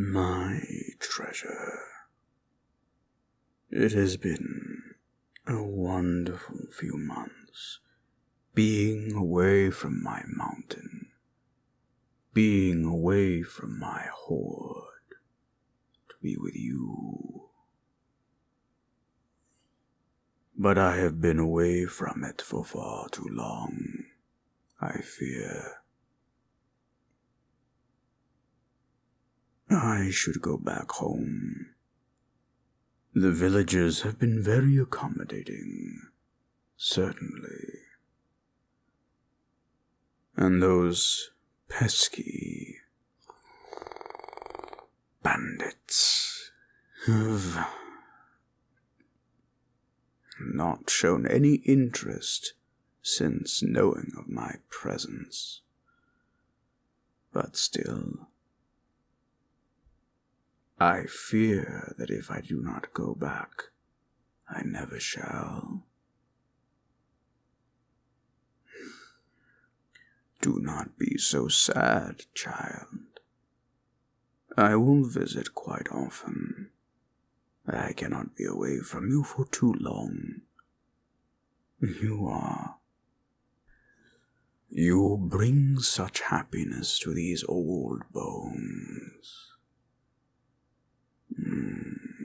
My treasure. It has been a wonderful few months being away from my mountain, being away from my horde, to be with you. But I have been away from it for far too long, I fear. I should go back home. The villagers have been very accommodating, certainly. And those pesky bandits have not shown any interest since knowing of my presence. But still, I fear that if I do not go back, I never shall. Do not be so sad, child. I will visit quite often. I cannot be away from you for too long. You bring such happiness to these old bones.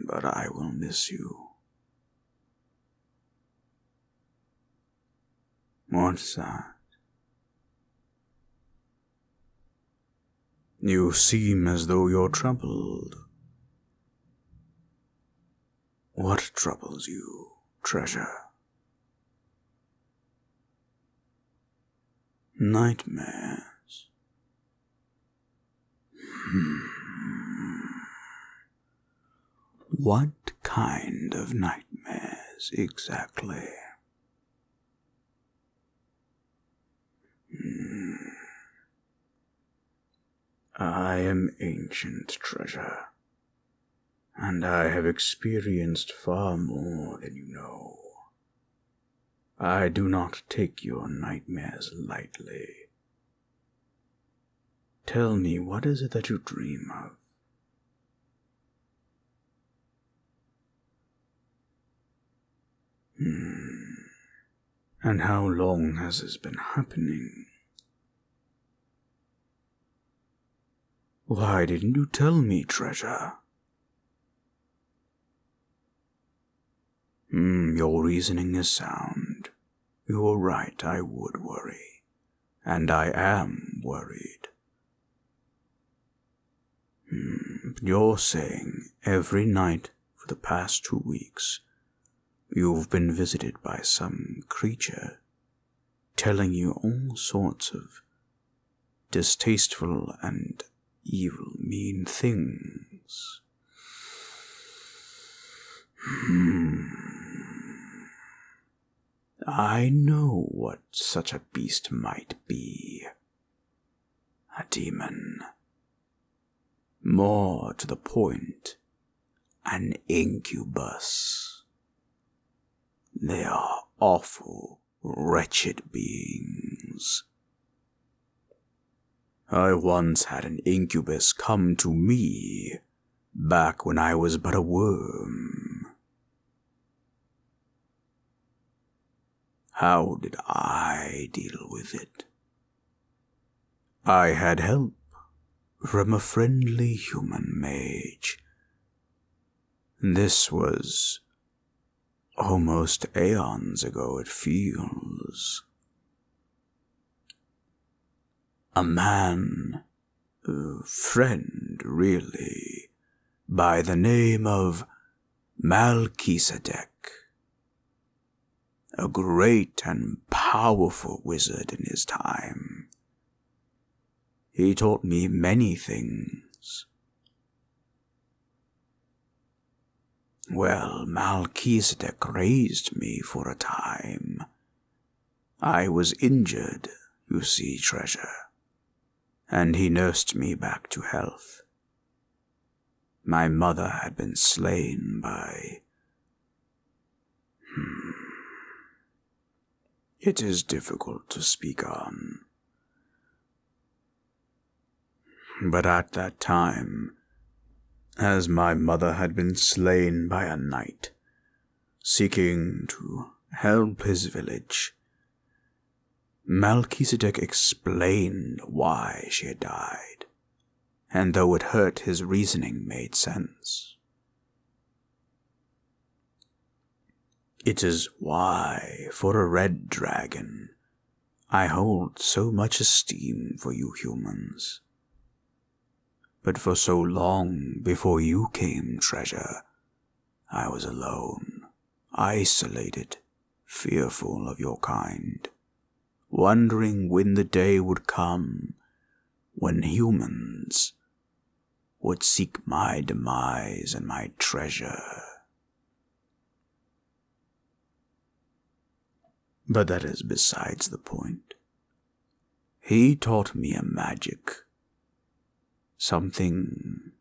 But I will miss you. What's that? You seem as though you're troubled. What troubles you, treasure? Nightmares. What kind of nightmares exactly? I am ancient, treasure, and I have experienced far more than you know. I do not take your nightmares lightly. Tell me, what is it that you dream of? And how long has this been happening? Why didn't you tell me, treasure? Your reasoning is sound. You're right, I would worry. And I am worried. You're saying every night for the past 2 weeks, you've been visited by some creature, telling you all sorts of distasteful and evil, mean things. I know what such a beast might be. A demon. More to the point, an incubus. They are awful, wretched beings. I once had an incubus come to me, back when I was but a worm. How did I deal with it? I had help from a friendly human mage. This was almost aeons ago, it feels. A man, a friend really, by the name of Melchizedek. A great and powerful wizard in his time. He taught me many things. Well, Melchizedek raised me for a time. I was injured, you see, treasure, and he nursed me back to health. My mother had been slain by... It is difficult to speak on. But at that time, as my mother had been slain by a knight, seeking to help his village. Melchizedek explained why she had died, and though it hurt, his reasoning made sense. It is why, for a red dragon, I hold so much esteem for you humans. But for so long before you came, treasure, I was alone, isolated, fearful of your kind, wondering when the day would come when humans would seek my demise and my treasure. But that is besides the point. He taught me a magic, something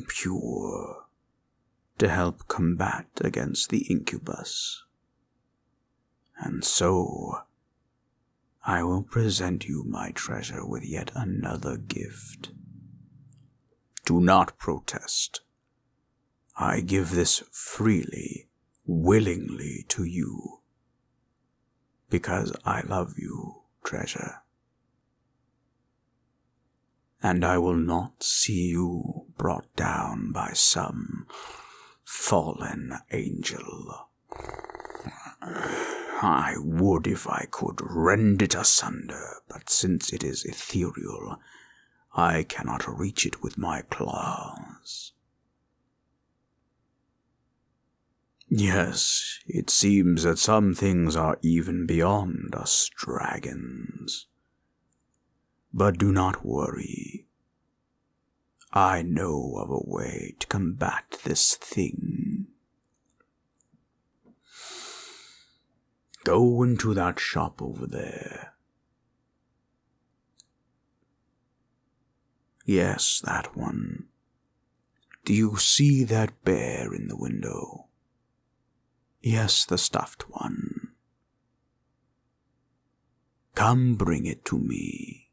pure to help combat against the incubus. And so, I will present you, my treasure, with yet another gift. Do not protest. I give this freely, willingly to you, because I love you, treasure. And I will not see you brought down by some fallen angel. I would, if I could, rend it asunder, but since it is ethereal, I cannot reach it with my claws. Yes, it seems that some things are even beyond us dragons. But do not worry. I know of a way to combat this thing. Go into that shop over there. Yes, that one. Do you see that bear in the window? Yes, the stuffed one. Come bring it to me.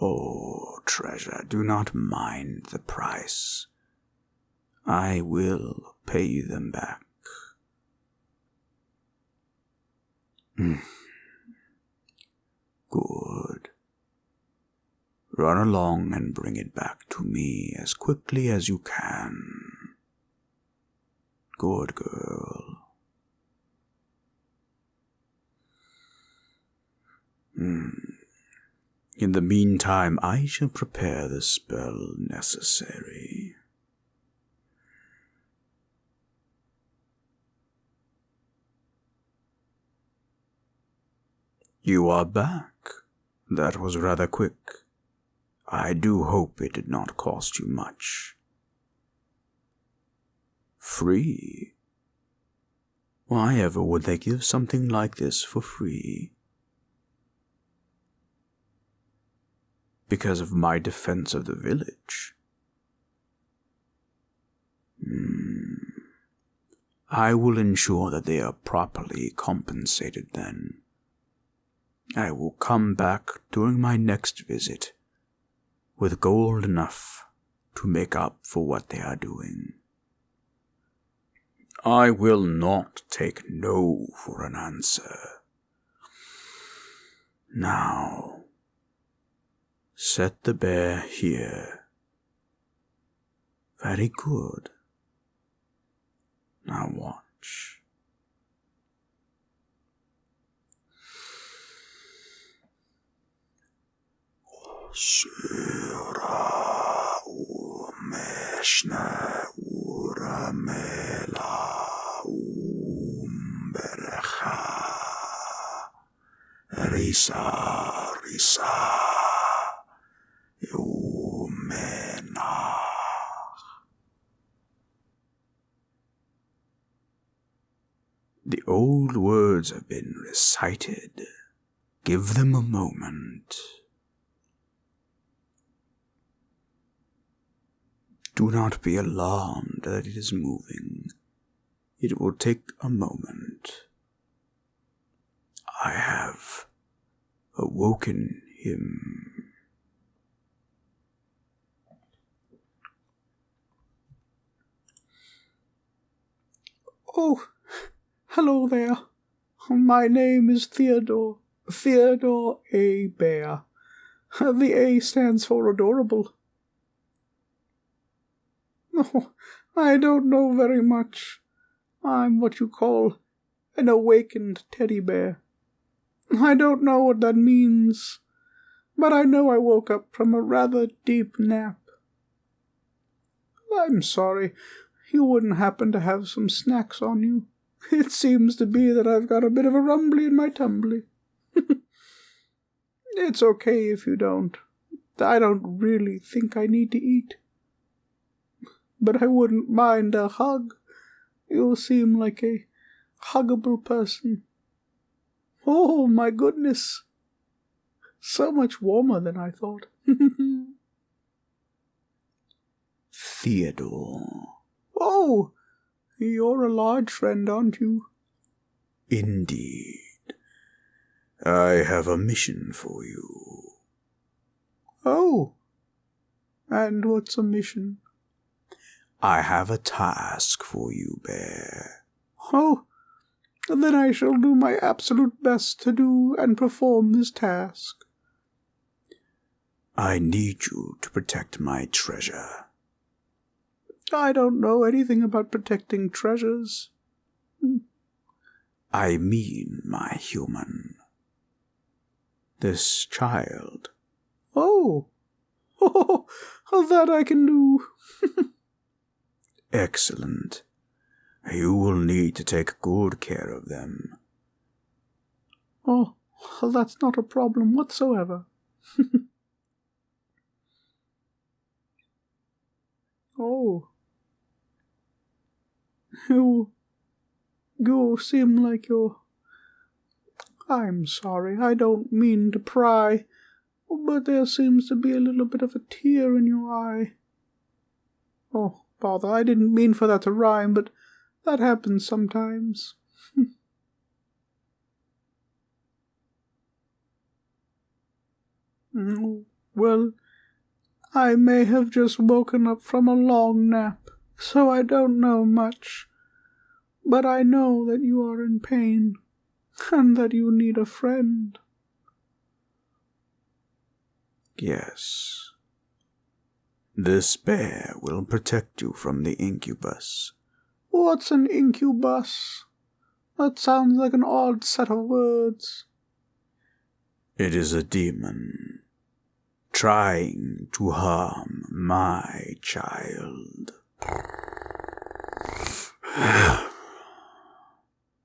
Oh, treasure, do not mind the price. I will pay you them back. Good. Run along and bring it back to me as quickly as you can. Good girl. In the meantime, I shall prepare the spell necessary. You are back. That was rather quick. I do hope it did not cost you much. Free? Why ever would they give something like this for free? Because of my defense of the village. I will ensure that they are properly compensated then. I will come back during my next visit with gold enough to make up for what they are doing. I will not take no for an answer. Now, set the bear here. Very good. Now watch. Sura umeshna uramela umbercha risa umena. The old words have been recited. Give them a moment. Do not be alarmed that it is moving. It will take a moment. I have awoken him. Oh, hello there. My name is Theodore A. Bear. The A stands for adorable. Oh, I don't know very much. I'm what you call an awakened teddy bear. I don't know what that means, but I know I woke up from a rather deep nap. I'm sorry, you wouldn't happen to have some snacks on you. It seems to be that I've got a bit of a rumbly in my tumbly. It's okay if you don't. I don't really think I need to eat. But I wouldn't mind a hug. You seem like a huggable person. Oh, my goodness. So much warmer than I thought. Theodore. Oh, you're a large friend, aren't you? Indeed. I have a mission for you. Oh, and what's a mission? I have a task for you, Bear. Oh, then I shall do my absolute best to do and perform this task. I need you to protect my treasure. I don't know anything about protecting treasures. I mean, my human. This child. Oh, that I can do. Excellent. You will need to take good care of them. Oh, that's not a problem whatsoever. Oh. You seem like you're... I'm sorry, I don't mean to pry, but there seems to be a little bit of a tear in your eye. Oh, bother, I didn't mean for that to rhyme, but that happens sometimes. Well, I may have just woken up from a long nap, so I don't know much. But I know that you are in pain, and that you need a friend. Yes. This bear will protect you from the incubus. What's an incubus? That sounds like an odd set of words. It is a demon trying to harm my child.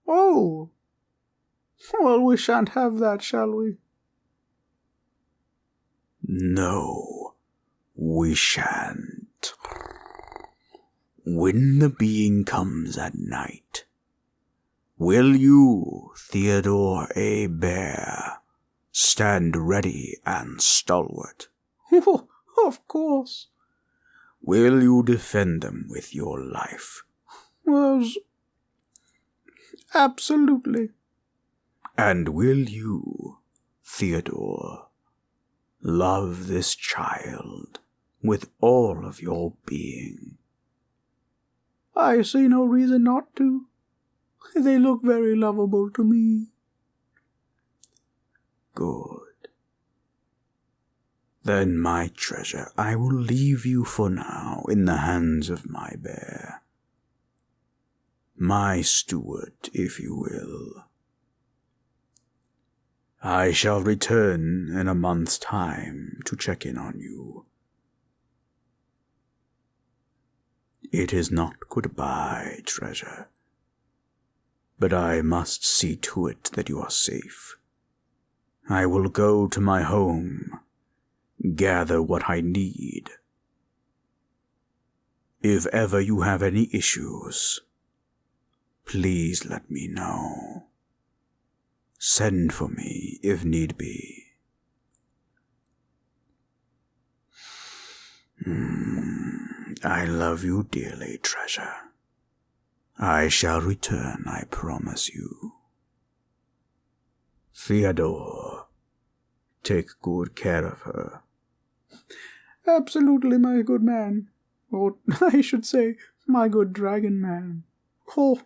Oh! Well, we shan't have that, shall we? No, we shan't. When the being comes at night, will you, Theodore A. Bear, stand ready and stalwart? Of course. Will you defend them with your life? Well, absolutely. And will you, Theodore, love this child with all of your being? I see no reason not to. They look very lovable to me. Good. Then, my treasure, I will leave you for now in the hands of my bear. My steward, if you will. I shall return in a month's time to check in on you. It is not goodbye, treasure, but I must see to it that you are safe. I will go to my home, gather what I need. If ever you have any issues, please let me know. Send for me if need be. I love you dearly, treasure. I shall return, I promise you. Theodore, take good care of her. Absolutely, my good man. Or I should say, my good dragon man. Oh,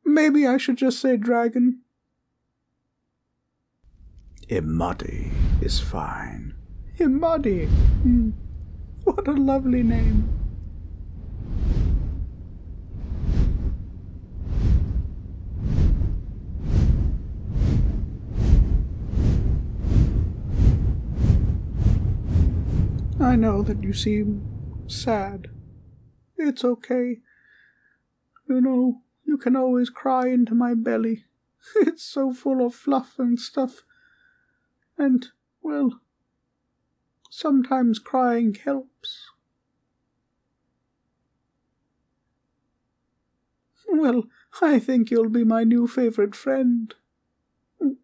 maybe I should just say dragon. Emaddi is fine. Emaddi. What a lovely name. I know that you seem sad. It's okay. You know, you can always cry into my belly. It's so full of fluff and stuff. And, well, sometimes crying helps. Well, I think you'll be my new favorite friend.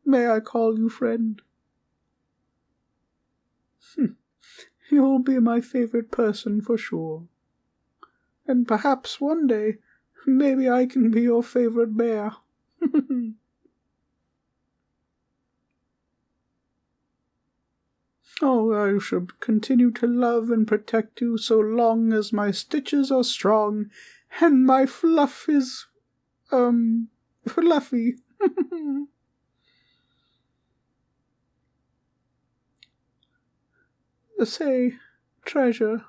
May I call you friend? You'll be my favorite person for sure. And perhaps one day, maybe I can be your favorite bear. Oh, I should continue to love and protect you so long as my stitches are strong and my fluff is, fluffy. Say, treasure,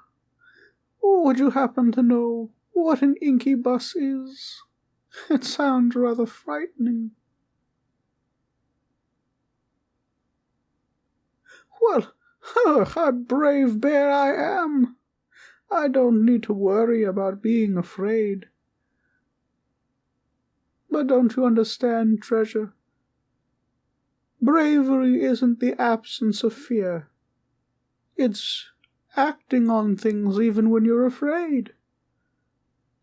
would you happen to know what an incubus is? It sounds rather frightening. Well, a brave bear I am. I don't need to worry about being afraid. But don't you understand, treasure? Bravery isn't the absence of fear. It's acting on things even when you're afraid.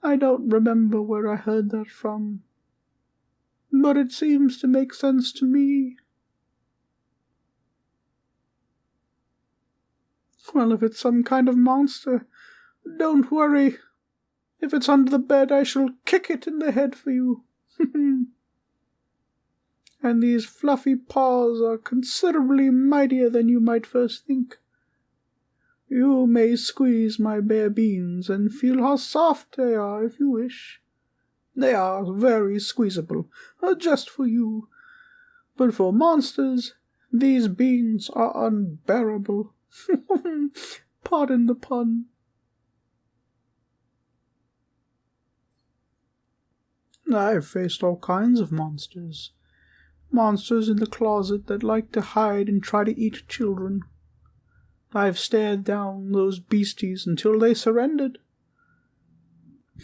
I don't remember where I heard that from, but it seems to make sense to me. Well, if it's some kind of monster, don't worry. If it's under the bed, I shall kick it in the head for you. And these fluffy paws are considerably mightier than you might first think. You may squeeze my bare beans and feel how soft they are if you wish. They are very squeezable, just for you. But for monsters, these beans are unbearable. Pardon the pun. I've faced all kinds of monsters. Monsters in the closet that like to hide and try to eat children. I've stared down those beasties until they surrendered.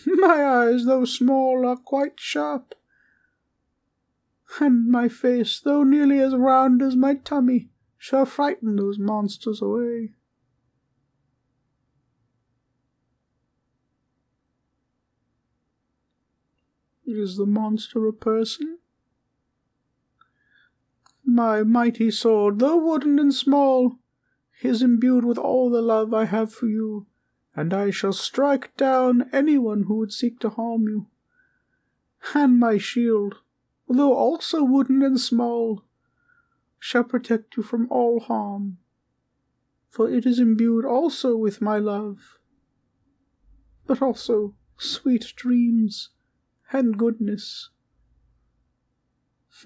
My eyes, though small, are quite sharp, and my face, though nearly as round as my tummy, shall frighten those monsters away. Is the monster a person? My mighty sword, though wooden and small, is imbued with all the love I have for you, and I shall strike down anyone who would seek to harm you. And my shield, though also wooden and small, shall protect you from all harm, for it is imbued also with my love, but also sweet dreams and goodness.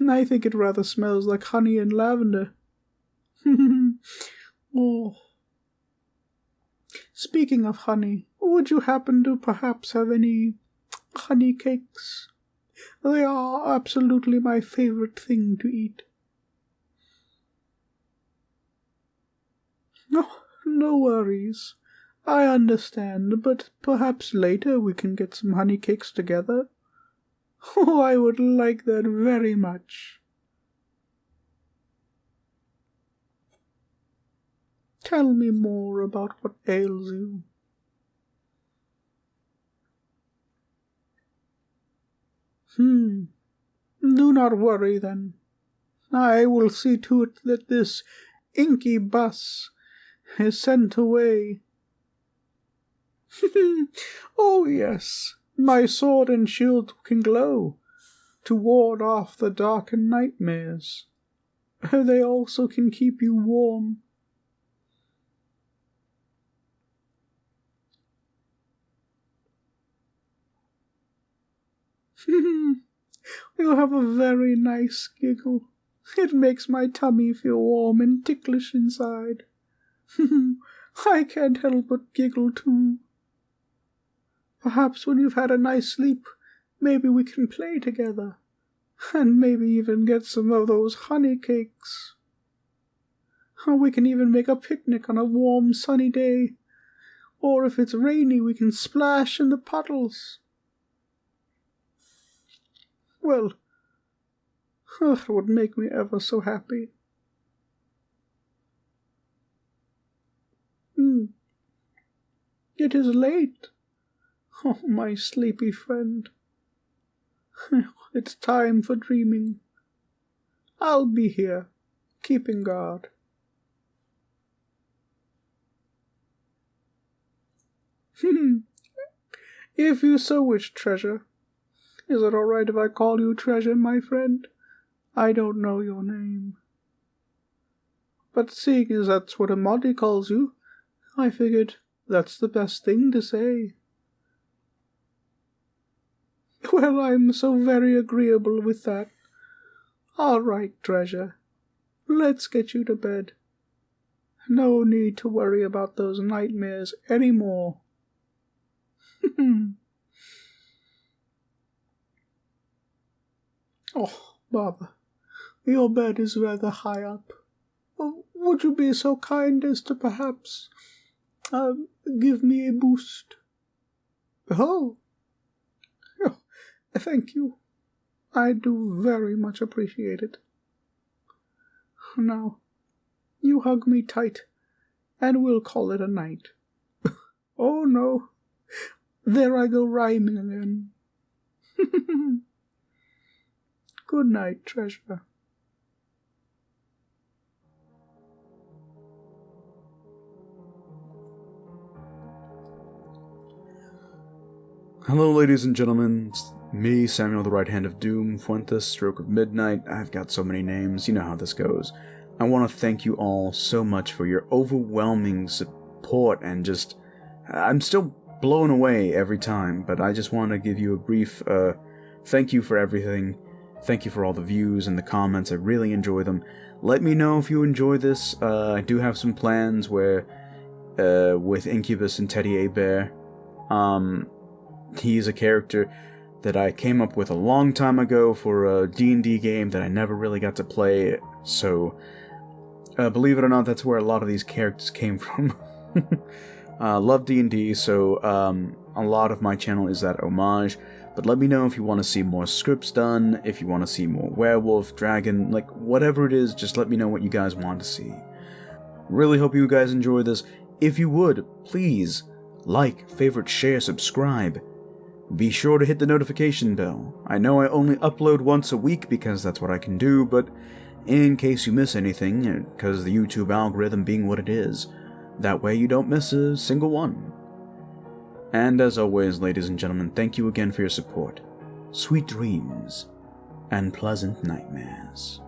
I think it rather smells like honey and lavender. Oh. Speaking of honey, would you happen to perhaps have any honeycakes? They are absolutely my favorite thing to eat. Oh, no worries. I understand, but perhaps later we can get some honeycakes together. Oh, I would like that very much. Tell me more about what ails you. Do not worry, then. I will see to it that this inky bus is sent away. Oh, yes, my sword and shield can glow, to ward off the dark and nightmares. They also can keep you warm. You have a very nice giggle. It makes my tummy feel warm and ticklish inside. I can't help but giggle too. Perhaps when you've had a nice sleep, maybe we can play together, and maybe even get some of those honeycakes. Or we can even make a picnic on a warm, sunny day, or if it's rainy, we can splash in the puddles. Well, that would make me ever so happy. It is late. Oh, my sleepy friend. It's time for dreaming. I'll be here, keeping guard. If you so wish, Treasure. Is it all right if I call you Treasure, my friend? I don't know your name. But seeing as that's what Emaddi calls you, I figured that's the best thing to say. Well, I'm so very agreeable with that. All right, Treasure. Let's get you to bed. No need to worry about those nightmares anymore. Oh, bother. Your bed is rather high up. Would you be so kind as to perhaps give me a boost? Oh, thank you. I do very much appreciate it. Now, you hug me tight, and we'll call it a night. Oh, no. There I go rhyming again. Good night, Treasure. Hello, ladies and gentlemen. It's me, Samuel, the Right Hand of Doom, Fuentes, Stroke of Midnight. I've got so many names. You know how this goes. I want to thank you all so much for your overwhelming support and just... I'm still blown away every time, but I just want to give you a brief thank you for everything. Thank you for all the views and the comments. I really enjoy them. Let me know if you enjoy this. I do have some plans where with Incubus and Teddy A. Bear. He's a character that I came up with a long time ago for a D&D game that I never really got to play, so believe it or not, that's where a lot of these characters came from. Love D&D, so a lot of my channel is that homage, but let me know if you want to see more scripts done, if you want to see more werewolf, dragon, like whatever it is, just let me know what you guys want to see. Really hope you guys enjoy this. If you would, please like, favorite, share, subscribe. Be sure to hit the notification bell. I know I only upload once a week because that's what I can do, but in case you miss anything, because the YouTube algorithm being what it is, that way you don't miss a single one. And as always, ladies and gentlemen, thank you again for your support. Sweet dreams and pleasant nightmares.